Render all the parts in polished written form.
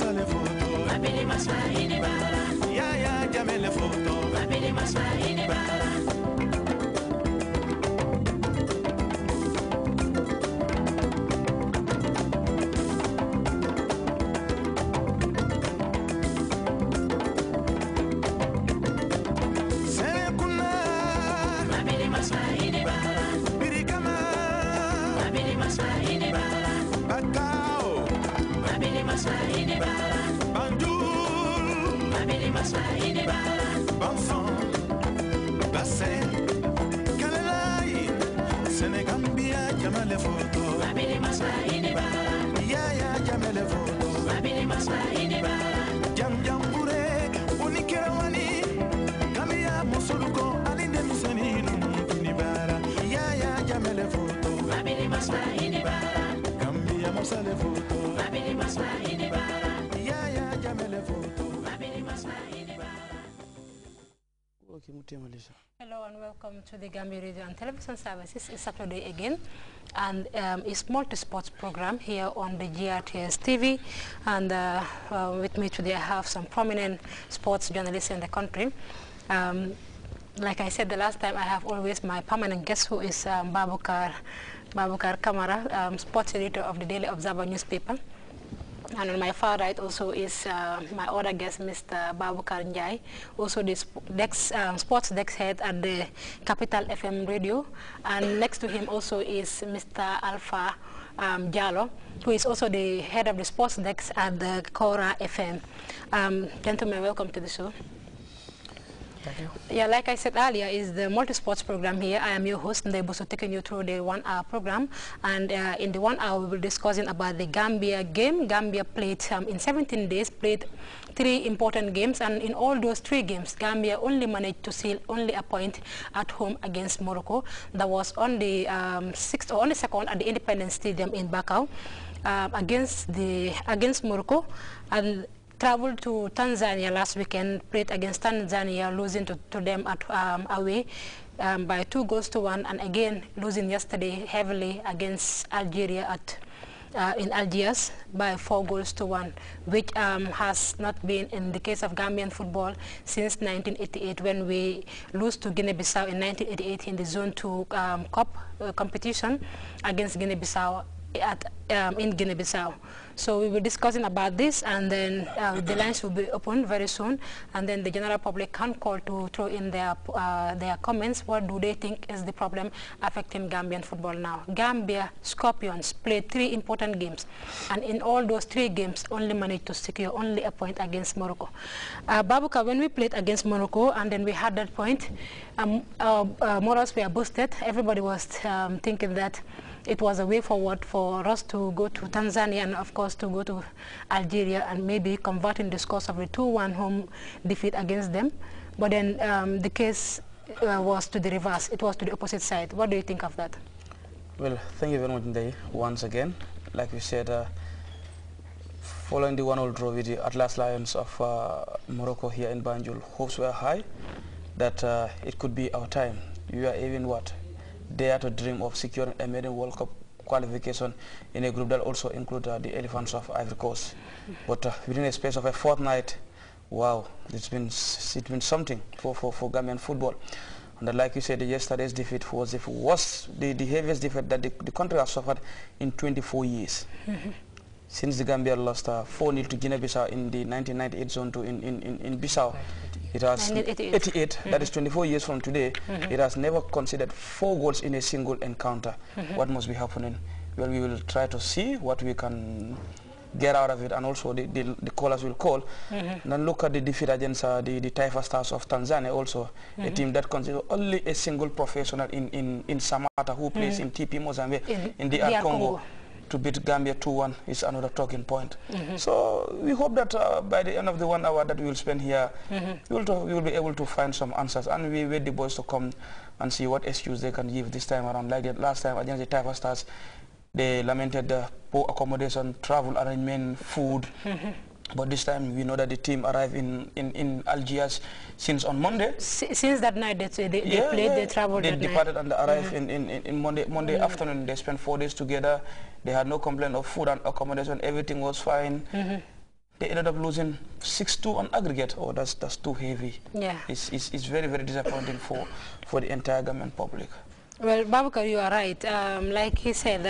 masale foto Babili maswahili bara ya jamele foto Babili maswahili bara Maswahili bara Bandul Babili maswahili bara Banfan Bassin Kalalai Senegambia jamele foto Babili maswahili bara ya jamele foto Babili maswahili bara Jam jambure Unikerawani Gambia musuluko Alinde museninu Kinibara ya jamele foto Babili maswahili bara Gambia musale foto Babili maswahili bara ya jamele foto Babili maswahili bara Hello and welcome to the Gambia Radio and Television Services. It's Saturday again, and it's multi-sports program here on the Grts TV. And with me today I have some prominent sports journalists in the country. Like I said the last time, I have always my permanent guest, who is Babukar Kamara, sports editor of the Daily Observer newspaper. And on my far right also is my other guest, Mr. Babukar Njai, also the sports desk head at the Capital FM radio. And next to him also is Mr. Alpha Jallo, who is also the head of the sports desk at the Kora FM. Gentlemen, welcome to the show. Thank you. Yeah, like I said earlier, is the multi-sports program here. I am your host, Ndeboso, taking you through the 1 hour program. And in the 1 hour, we will be discussing about the Gambia game. Gambia played, in 17 days, played 3 important games. And in all those 3 games, Gambia only managed to seal only a point at home against Morocco. That was on the 6th or on the 2nd at the Independence Stadium in Bakau against Morocco. And traveled to Tanzania last weekend, played against Tanzania, losing to them at away by 2-1, and again losing yesterday heavily against Algeria in Algiers by 4-1, which has not been in the case of Gambian football since 1988, when we lose to Guinea-Bissau in 1988 in the Zone 2 Cup competition against Guinea-Bissau in Guinea-Bissau. So we were discussing about this, and then the lines will be open very soon, and then the general public can call to throw in their comments. What do they think is the problem affecting Gambian football now? Gambia Scorpions played 3 important games, and in all those 3 games only managed to secure only a point against Morocco. Babuka, when we played against Morocco and then we had that point, morals were boosted. Everybody was thinking that it was a way forward for us to go to Tanzania and, of course, to go to Algeria and maybe converting the scores of the 2-1 home defeat against them. But then the case was to the reverse. It was to the opposite side. What do you think of that? Well, thank you very much, Ndei, once again. Like we said, following the 1-0 draw with the Atlas Lions of Morocco here in Banjul, hopes were high that it could be our time. We are even dare to dream of securing a maiden World Cup qualification in a group that also includes the Elephants of Ivory Coast. But within a space of a fortnight, wow, it's been something for Gambian football. And like you said, yesterday's defeat was the heaviest defeat that the country has suffered in 24 years. Since the Gambia lost 4-0 to Guinea-Bissau in the 1998 Zone 2 in Bissau. It has 88, that is 24 years from today. It has never conceded 4 goals in a single encounter. What must be happening? Well, we will try to see what we can get out of it, and also the callers will call. And then look at the defeat against the Taifa Stars of Tanzania also, a team that considers only a single professional in Samata who plays in TP Mozambique in the Congo. To beat Gambia 2-1 is another talking point. So we hope that by the end of the 1 hour that we will spend here, we will be able to find some answers, and we wait the boys to come and see what excuse they can give this time around. Like the last time against the Taifa Stars, they lamented the poor accommodation, travel arrangement, food. But this time we know that the team arrived in Algiers since on Monday. Since that night they played, they traveled. They departed and they arrived in Monday afternoon. They spent 4 days together. They had no complaint of food and accommodation. Everything was fine. They ended up losing 6-2 on aggregate. Oh, that's too heavy. Yeah. It's very, very disappointing for the entire Gambian public. Well, Babakar, you are right. Like he said,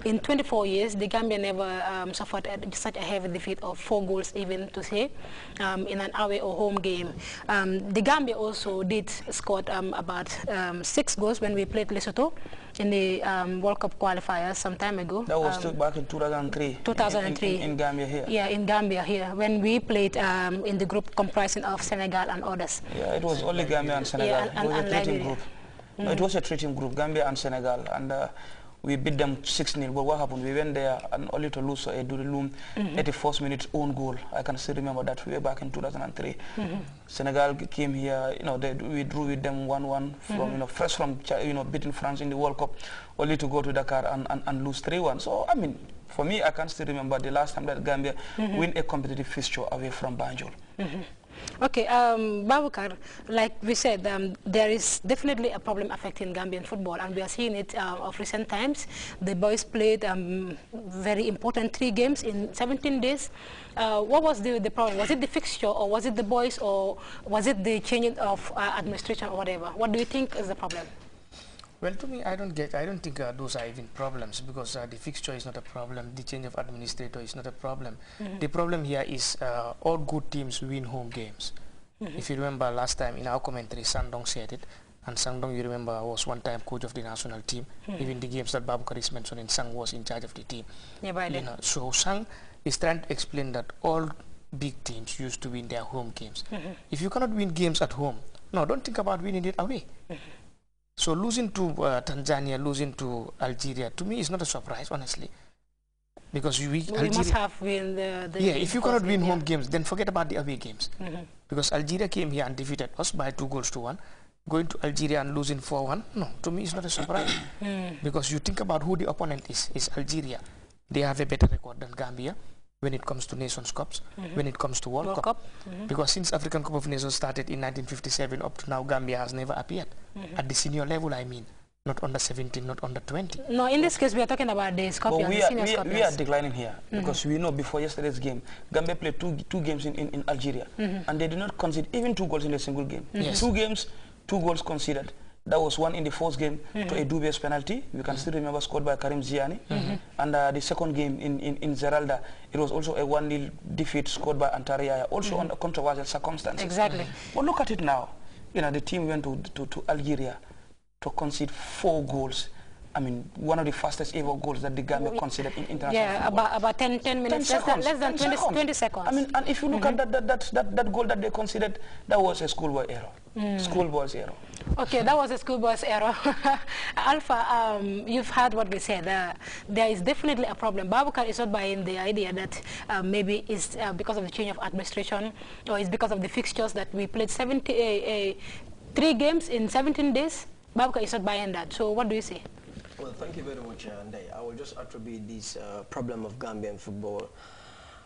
in 24 years, the Gambia never suffered such a heavy defeat of 4 goals, even to say, in an away or home game. The Gambia also did score about 6 goals when we played Lesotho in the World Cup qualifiers some time ago. That was still back in 2003. 2003. In Gambia here. Yeah, in Gambia here, when we played in the group comprising of Senegal and others. Yeah, it was only Gambia and Senegal. Yeah, it was a treating group. Mm-hmm. It was a treating group, Gambia and Senegal, and we beat them 6-0. But what happened? We went there and only to lose a Durilum 81st minute own goal. I can still remember that. We were back in 2003. Senegal came here. We drew with them 1-1 from first from beating France in the World Cup, only to go to Dakar and lose 3-1. So I mean, for me, I can still remember the last time that Gambia win a competitive fixture away from Banjul. Okay, Babukar, like we said, there is definitely a problem affecting Gambian football, and we are seeing it of recent times. The boys played very important 3 games in 17 days. What was the problem? Was it the fixture, or was it the boys, or was it the changing of administration or whatever? What do you think is the problem? Well, to me, I don't think those are even problems, because the fixture is not a problem, the change of administrator is not a problem. The problem here is all good teams win home games. If you remember last time in our commentary, Sangdong said it, and Sangdong, you remember, was one time coach of the national team. Even the games that Babukar is mentioning, Sang was in charge of the team. Yeah, by then. So Sang is trying to explain that all big teams used to win their home games. If you cannot win games at home, no, don't think about winning it away. So losing to Tanzania, losing to Algeria, to me is not a surprise, honestly. Because we must have win the if you cannot win home games, then forget about the away games. Because Algeria came here and defeated us by 2-1. Going to Algeria and losing 4-1, no, to me it's not a surprise. Because you think about who the opponent is Algeria. They have a better record than Gambia when it comes to Nations Cups, when it comes to World Cup. Because since African Cup of Nations started in 1957 up to now, Gambia has never appeared. At the senior level, I mean. Not under 17, not under 20. No, in this case, we are talking about the Scorpions, we are declining here, because we know before yesterday's game, Gambia played two games in Algeria, and they did not concede even 2 goals in a single game. 2 games, 2 goals conceded. That was one in the first game to a dubious penalty. You can still remember, scored by Karim Ziani. And the second game in Zeralda, it was also a 1-0 defeat scored by Antaria, also under controversial circumstances. Exactly. But look at it now. The team went to Algeria to concede 4 goals. I mean, one of the fastest ever goals that the Gambia conceded in international football. About 10 minutes, less than 20 seconds. I mean, and if you look at that goal that they conceded, that was a schoolboy error. Schoolboy's error. Okay, that was a schoolboy's error. Alpha, you've heard what we said. There is definitely a problem. Babukar is not buying the idea that maybe it's because of the change of administration, or it's because of the fixtures that we played 3 games in 17 days. Babukar is not buying that. So what do you say? Well, thank you very much, Ndai. I will just attribute this problem of Gambian football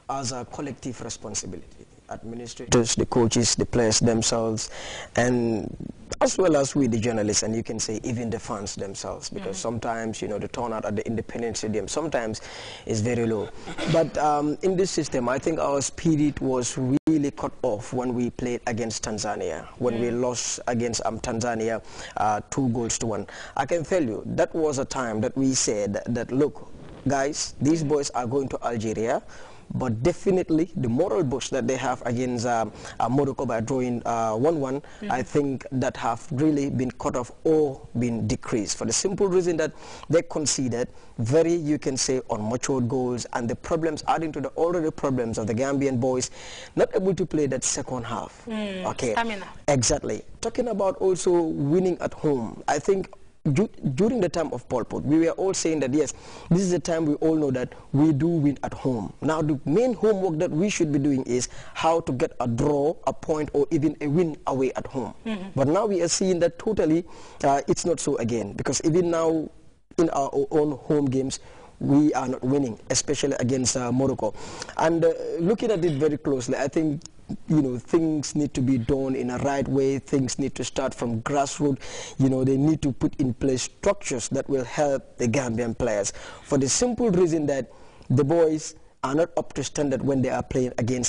as a collective responsibility. Administrators, the coaches, the players themselves, and as well as we, the journalists, and you can say even the fans themselves, because sometimes, the turnout at the Independence Stadium sometimes is very low. But in this system, I think our spirit was really cut off when we played against Tanzania, when we lost against Tanzania 2-1. I can tell you, that was a time that we said that, look, guys, these boys are going to Algeria, but definitely the moral boost that they have against Morocco by drawing 1-1, I think that have really been cut off or been decreased, for the simple reason that they conceded very, you can say, unmatured goals, and the problems adding to the already problems of the Gambian boys not able to play that second half. Okay, Stamina. Exactly. Talking about also winning at home, I think during the time of Pol Pot, we were all saying that, yes, this is the time we all know that we do win at home. Now, the main homework that we should be doing is how to get a draw, a point, or even a win away at home. But now we are seeing that totally it's not so again, because even now in our own home games, we are not winning, especially against Morocco. And looking at it very closely, I think things need to be done in a right way. Things need to start from grassroots. They need to put in place structures that will help the Gambian players, for the simple reason that the boys are not up to standard when they are playing against